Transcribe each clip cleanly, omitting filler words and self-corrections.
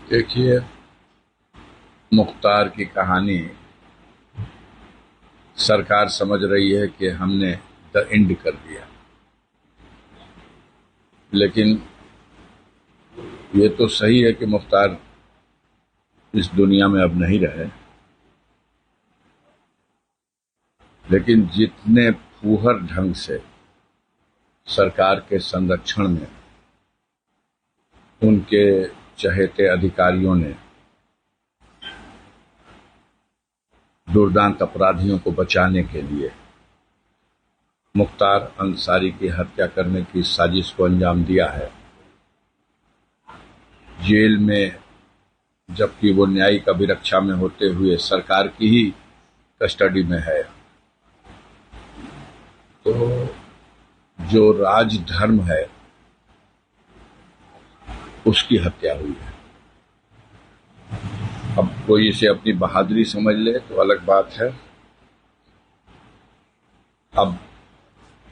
देखिए, मुख्तार की कहानी सरकार समझ रही है कि हमने द एंड कर दिया, लेकिन ये तो सही है कि मुख्तार इस दुनिया में अब नहीं रहे। लेकिन जितने फूहर ढंग से सरकार के संरक्षण में उनके चहेते अधिकारियों ने दुर्दांत अपराधियों को बचाने के लिए मुख्तार अंसारी की हत्या करने की साजिश को अंजाम दिया है, जेल में जबकि वो न्यायिक अभिरक्षा में होते हुए सरकार की ही कस्टडी में है, तो जो राजधर्म है उसकी हत्या हुई है। अब कोई इसे अपनी बहादुरी समझ ले तो अलग बात है। अब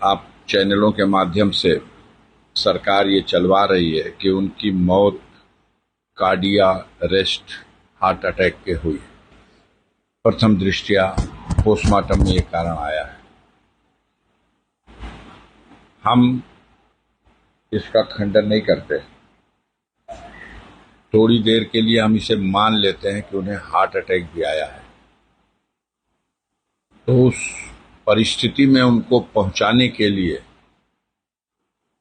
आप चैनलों के माध्यम से सरकार ये चलवा रही है कि उनकी मौत कार्डियक अरेस्ट हार्ट अटैक के हुई। प्रथम दृष्टया पोस्टमार्टम में ये कारण आया है। हम इसका खंडन नहीं करते। थोड़ी देर के लिए हम इसे मान लेते हैं कि उन्हें हार्ट अटैक भी आया है, तो उस परिस्थिति में उनको पहुंचाने के लिए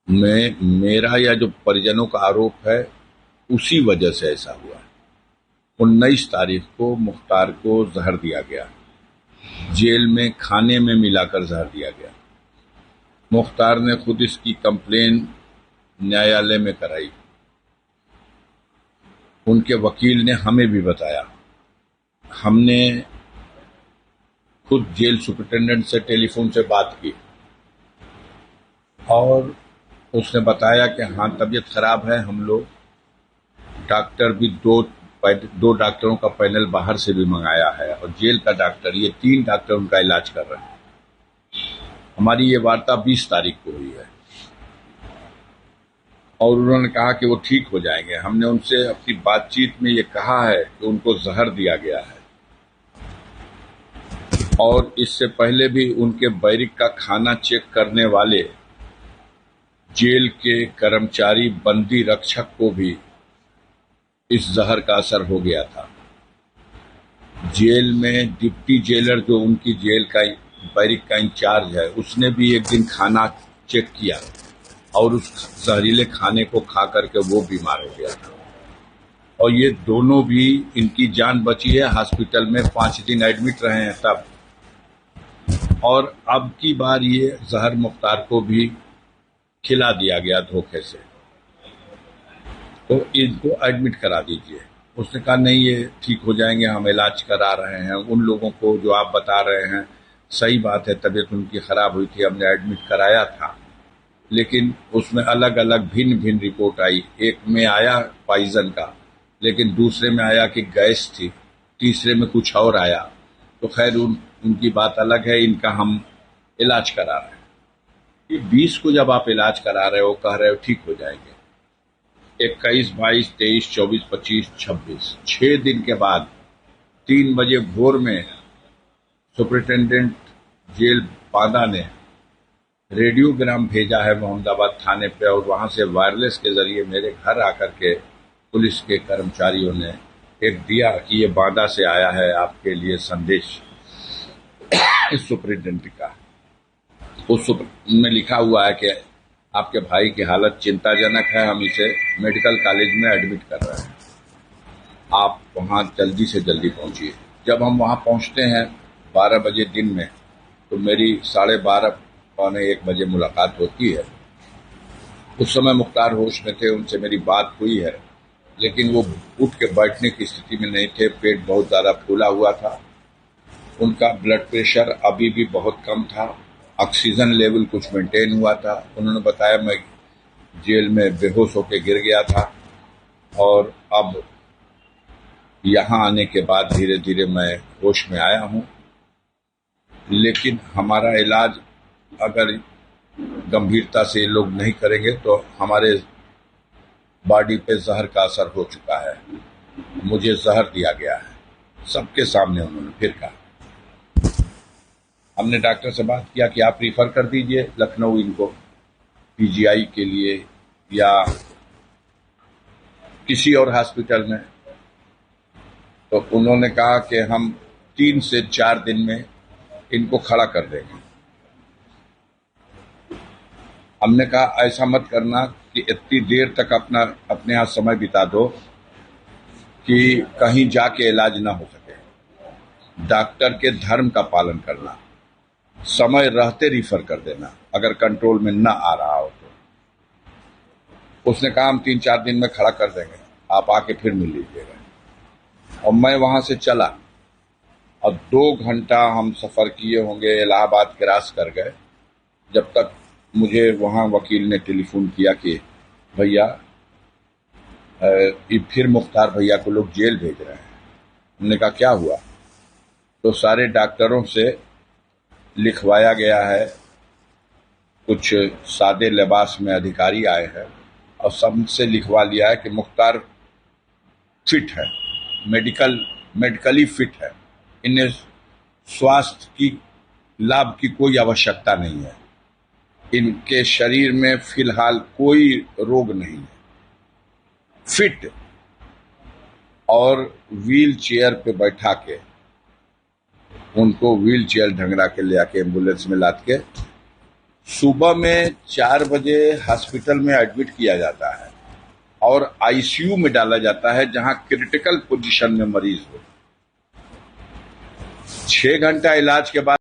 मेरा या जो परिजनों का आरोप है उसी वजह से ऐसा हुआ है। 19 तारीख को मुख्तार को जहर दिया गया, जेल में खाने में मिलाकर जहर दिया गया। मुख्तार ने खुद इसकी कंप्लेन न्यायालय में कराई। उनके वकील ने हमें भी बताया। हमने खुद जेल सुपरिटेंडेंट से टेलीफोन से बात की और उसने बताया कि हाँ, तबीयत खराब है। हम लोग डॉक्टर भी दो डॉक्टरों का पैनल बाहर से भी मंगाया है और जेल का डॉक्टर, ये 3 डॉक्टर उनका इलाज कर रहे हैं। हमारी ये वार्ता 20 तारीख को हुई है और उन्होंने कहा कि वो ठीक हो जाएंगे। हमने उनसे अपनी बातचीत में ये कहा है कि उनको जहर दिया गया है और इससे पहले भी उनके बैरिक का खाना चेक करने वाले जेल के कर्मचारी बंदी रक्षक को भी इस जहर का असर हो गया था। जेल में डिप्टी जेलर जो उनकी जेल का बैरिक का इंचार्ज है, उसने भी एक दिन खाना चेक किया और उस जहरीले खाने को खा करके वो बीमार हो गया था और ये दोनों भी, इनकी जान बची है। हॉस्पिटल में 5 दिन एडमिट रहे हैं तब, और अब की बार ये जहर मुख्तार को भी खिला दिया गया धोखे से, तो इनको एडमिट करा दीजिए। उसने कहा नहीं, ये ठीक हो जाएंगे, हम इलाज करा रहे हैं। उन लोगों को जो आप बता रहे हैं सही बात है, तबीयत उनकी खराब हुई थी, हमने एडमिट कराया था, लेकिन उसमें अलग अलग भिन्न भिन्न रिपोर्ट आई। एक में आया पॉइजन का, लेकिन दूसरे में आया कि गैस थी, तीसरे में कुछ और आया। तो खैर उनकी बात अलग है, इनका हम इलाज करा रहे हैं। ये 20 को जब आप इलाज करा रहे हो, कह रहे हो ठीक हो जाएंगे, 21, 22, 23, 24, 25, 26, 6 दिन के बाद 3 बजे भोर में सुपरिटेंडेंट जेल बांदा ने रेडियोग्राम भेजा है मोहम्मदाबाद थाने पे और वहां से वायरलेस के जरिए मेरे घर आकर के पुलिस के कर्मचारियों ने एक दिया कि ये बांदा से आया है आपके लिए संदेश इस सुपरिटेंडेंट का। उस में लिखा हुआ है कि आपके भाई की हालत चिंताजनक है, हम इसे मेडिकल कॉलेज में एडमिट कर रहे हैं, आप वहां जल्दी से जल्दी पहुंचिए। जब हम वहां पहुंचते हैं 12 बजे दिन में, तो मेरी 12:30 पौने 1 बजे मुलाकात होती है। उस समय मुख्तार होश में थे, उनसे मेरी बात हुई है, लेकिन वो उठ के बैठने की स्थिति में नहीं थे। पेट बहुत ज़्यादा फूला हुआ था, उनका ब्लड प्रेशर अभी भी बहुत कम था, ऑक्सीजन लेवल कुछ मेंटेन हुआ था। उन्होंने बताया मैं जेल में बेहोश होकर गिर गया था और अब यहाँ आने के बाद धीरे धीरे मैं होश में आया हूँ, लेकिन हमारा इलाज अगर गंभीरता से ये लोग नहीं करेंगे तो हमारे बॉडी पे जहर का असर हो चुका है। मुझे जहर दिया गया है। सबके सामने उन्होंने फिर कहा। हमने डॉक्टर से बात किया कि आप रिफर कर दीजिए लखनऊ इनको पीजीआई के लिए या किसी और हॉस्पिटल में। तो उन्होंने कहा कि हम 3 से 4 दिन में इनको खड़ा कर देंगे। हमने कहा ऐसा मत करना कि इतनी देर तक अपने यहाँ समय बिता दो कि कहीं जाके इलाज ना हो सके। डॉक्टर के धर्म का पालन करना, समय रहते रिफर कर देना अगर कंट्रोल में ना आ रहा हो तो। उसने कहा हम 3-4 दिन में खड़ा कर देंगे, आप आके फिर मिल लीजिएगा। और मैं वहां से चला और 2 घंटा हम सफर किए होंगे, इलाहाबाद क्रॉस कर गए, जब तक मुझे वहां वकील ने टेलीफोन किया कि भैया ये फिर मुख्तार भैया को लोग जेल भेज रहे हैं। हमने कहा क्या हुआ? तो सारे डॉक्टरों से लिखवाया गया है, कुछ सादे लिबास में अधिकारी आए हैं और सबसे लिखवा लिया है कि मुख्तार फिट है, मेडिकली फिट है, इन्हें स्वास्थ्य की लाभ की कोई आवश्यकता नहीं है, इनके शरीर में फिलहाल कोई रोग नहीं है, फिट। और व्हील चेयर पे बैठा के उनको व्हील चेयर ढंगरा के ले आके एम्बुलेंस में लाद के सुबह में 4 बजे हॉस्पिटल में एडमिट किया जाता है और आईसीयू में डाला जाता है जहां क्रिटिकल पोजीशन में मरीज हो। 6 घंटा इलाज के बाद